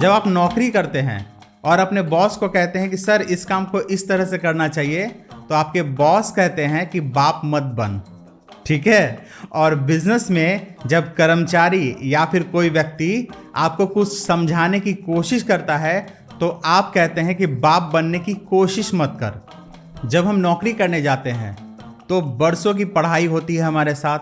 जब आप नौकरी करते हैं और अपने बॉस को कहते हैं कि सर इस काम को इस तरह से करना चाहिए, तो आपके बॉस कहते हैं कि बाप मत बन, ठीक है। और बिजनेस में जब कर्मचारी या फिर कोई व्यक्ति आपको कुछ समझाने की कोशिश करता है तो आप कहते हैं कि बाप बनने की कोशिश मत कर। जब हम नौकरी करने जाते हैं तो बरसों की पढ़ाई होती है हमारे साथ,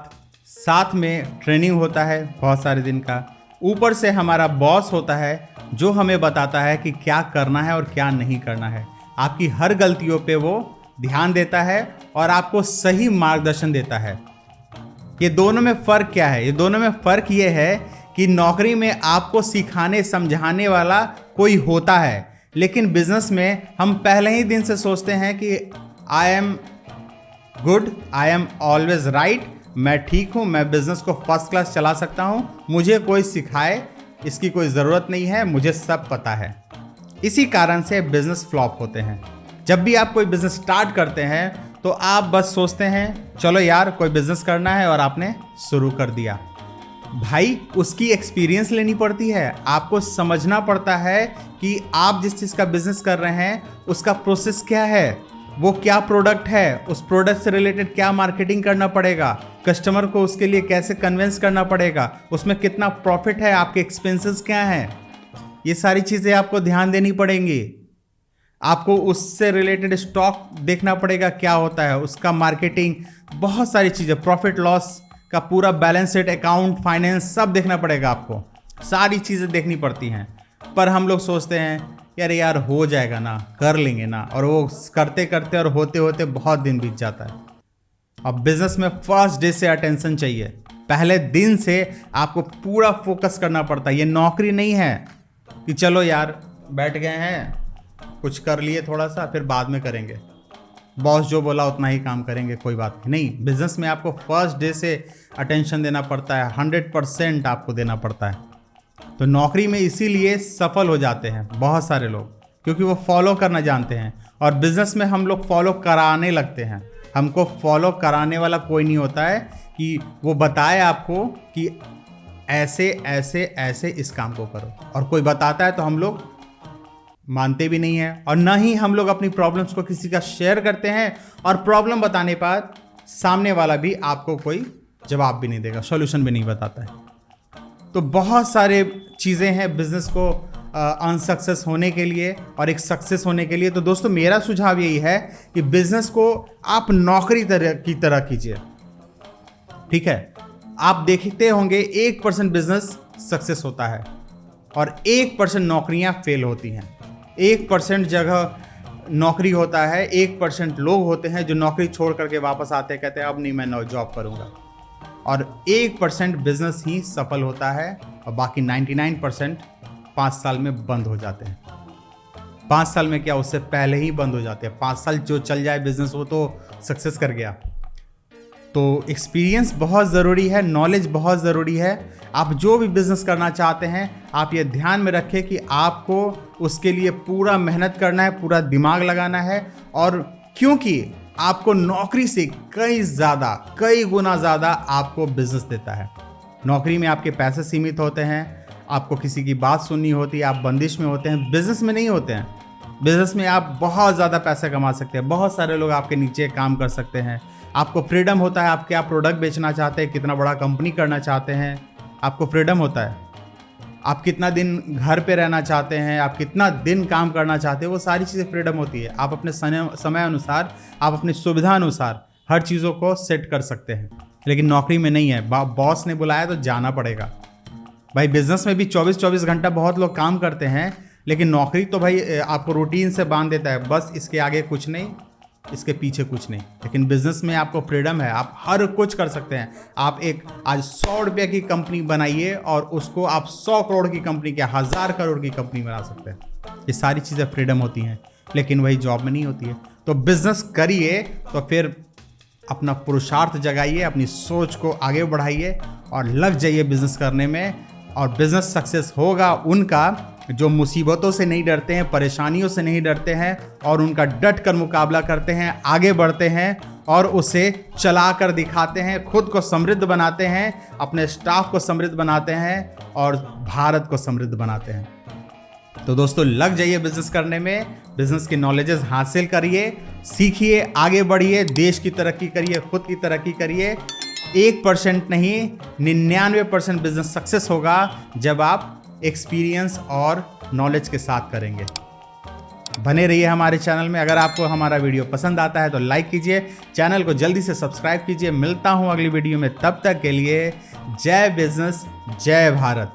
साथ में ट्रेनिंग होता है बहुत सारे दिन का, ऊपर से हमारा बॉस होता है जो हमें बताता है कि क्या करना है और क्या नहीं करना है। आपकी हर गलतियों पे वो ध्यान देता है और आपको सही मार्गदर्शन देता है। ये दोनों में फ़र्क क्या है? ये दोनों में फ़र्क ये है कि नौकरी में आपको सिखाने समझाने वाला कोई होता है, लेकिन बिजनेस में हम पहले ही दिन से सोचते हैं कि I am good, I am always right, मैं ठीक हूँ, मैं बिजनेस को फर्स्ट क्लास चला सकता हूँ, मुझे कोई सिखाए इसकी कोई ज़रूरत नहीं है, मुझे सब पता है। इसी कारण से बिजनेस फ्लॉप होते हैं। जब भी आप कोई बिजनेस स्टार्ट करते हैं तो आप बस सोचते हैं चलो यार कोई बिजनेस करना है और आपने शुरू कर दिया। भाई उसकी एक्सपीरियंस लेनी पड़ती है, आपको समझना पड़ता है कि आप जिस चीज़ का बिजनेस कर रहे हैं उसका प्रोसेस क्या है, वो क्या प्रोडक्ट है, उस प्रोडक्ट से रिलेटेड क्या मार्केटिंग करना पड़ेगा, कस्टमर को उसके लिए कैसे कन्विंस करना पड़ेगा, उसमें कितना प्रॉफिट है, आपके एक्सपेंसेस क्या हैं, ये सारी चीज़ें आपको ध्यान देनी पड़ेंगी। आपको उससे रिलेटेड स्टॉक देखना पड़ेगा क्या होता है, उसका मार्केटिंग, बहुत सारी चीज़ें, प्रॉफिट लॉस का पूरा बैलेंस शीट, अकाउंट, फाइनेंस सब देखना पड़ेगा। आपको सारी चीज़ें देखनी पड़ती हैं। पर हम लोग सोचते हैं यार हो जाएगा ना, कर लेंगे ना, और वो करते करते और होते होते बहुत दिन बीत जाता है। अब बिजनेस में फर्स्ट डे से अटेंशन चाहिए, पहले दिन से आपको पूरा फोकस करना पड़ता है। ये नौकरी नहीं है कि चलो यार बैठ गए हैं, कुछ कर लिए थोड़ा सा फिर बाद में करेंगे, बॉस जो बोला उतना ही काम करेंगे, कोई बात नहीं। बिजनेस में आपको फर्स्ट डे से अटेंशन देना पड़ता है, 100% आपको देना पड़ता है। तो नौकरी में इसीलिए सफल हो जाते हैं बहुत सारे लोग, क्योंकि वो फॉलो करना जानते हैं। और बिजनेस में हम लोग फॉलो कराने लगते हैं। हमको फॉलो कराने वाला कोई नहीं होता है कि वो बताए आपको कि ऐसे ऐसे ऐसे इस काम को करो, और कोई बताता है तो हम लोग मानते भी नहीं हैं, और ना ही हम लोग अपनी प्रॉब्लम्स को किसी का शेयर करते हैं। और प्रॉब्लम बताने पर सामने वाला भी आपको कोई जवाब भी नहीं देगा, सॉल्यूशन भी नहीं बताता है। तो बहुत सारे चीज़ें हैं बिजनेस को अनसक्सेस होने के लिए और एक सक्सेस होने के लिए। तो दोस्तों मेरा सुझाव यही है कि बिजनेस को आप नौकरी की तरह कीजिए, ठीक है। आप देखते होंगे 1% बिजनेस सक्सेस होता है और 1% नौकरियां फेल होती हैं। 1% जगह नौकरी होता है, 1% लोग होते हैं जो नौकरी छोड़ करके वापस आते हैं, कहते हैं अब नहीं मैं जॉब करूँगा, और 1% बिजनेस ही सफल होता है और बाकी 99% 5 साल में बंद हो जाते हैं। 5 साल में क्या, उससे पहले ही बंद हो जाते हैं। 5 साल जो चल जाए बिजनेस वो तो सक्सेस कर गया। तो एक्सपीरियंस बहुत ज़रूरी है, नॉलेज बहुत ज़रूरी है। आप जो भी बिज़नेस करना चाहते हैं आप ये ध्यान में रखें कि आपको उसके लिए पूरा मेहनत करना है, पूरा दिमाग लगाना है। और क्योंकि आपको नौकरी से कई गुना ज़्यादा आपको बिजनेस देता है। नौकरी में आपके पैसे सीमित होते हैं, आपको किसी की बात सुननी होती है, आप बंदिश में होते हैं। बिजनेस में नहीं होते हैं। बिजनेस में आप बहुत ज़्यादा पैसे कमा सकते हैं, बहुत सारे लोग आपके नीचे काम कर सकते हैं। आपको फ्रीडम होता है, आप क्या प्रोडक्ट बेचना चाहते हैं, कितना बड़ा कंपनी करना चाहते हैं, आपको फ्रीडम होता है। आप कितना दिन घर पे रहना चाहते हैं, आप कितना दिन काम करना चाहते हैं, वो सारी चीज़ें फ्रीडम होती है। आप अपने समय अनुसार, आप अपनी सुविधा अनुसार हर चीज़ों को सेट कर सकते हैं। लेकिन नौकरी में नहीं है, बॉस ने बुलाया तो जाना पड़ेगा। भाई बिजनेस में भी 24-24 घंटा बहुत लोग काम करते हैं, लेकिन नौकरी तो भाई आपको रूटीन से बांध देता है, बस इसके आगे कुछ नहीं, इसके पीछे कुछ नहीं। लेकिन बिजनेस में आपको फ्रीडम है, आप हर कुछ कर सकते हैं। आप एक आज 100 रुपये की कंपनी बनाइए और उसको आप 100 करोड़ की कंपनी, क्या 1000 करोड़ की कंपनी बना सकते हैं। ये सारी चीज़ें फ्रीडम होती हैं, लेकिन वही जॉब में नहीं होती है। तो बिजनेस करिए तो फिर अपना पुरुषार्थ जगाइए, अपनी सोच को आगे बढ़ाइए और लग जाइए बिजनेस करने में। और बिजनेस सक्सेस होगा उनका जो मुसीबतों से नहीं डरते हैं, परेशानियों से नहीं डरते हैं और उनका डट कर मुकाबला करते हैं, आगे बढ़ते हैं और उसे चला कर दिखाते हैं, खुद को समृद्ध बनाते हैं, अपने स्टाफ को समृद्ध बनाते हैं और भारत को समृद्ध बनाते हैं। तो दोस्तों लग जाइए बिजनेस करने में, बिजनेस की नॉलेजेस हासिल करिए, सीखिए, आगे बढ़िए, देश की तरक्की करिए, खुद की तरक्की करिए। 1% नहीं 99% बिजनेस सक्सेस होगा जब आप एक्सपीरियंस और नॉलेज के साथ करेंगे। बने रहिए हमारे चैनल में। अगर आपको हमारा वीडियो पसंद आता है तो लाइक कीजिए, चैनल को जल्दी से सब्सक्राइब कीजिए। मिलता हूं अगली वीडियो में, तब तक के लिए जय बिजनेस, जय भारत।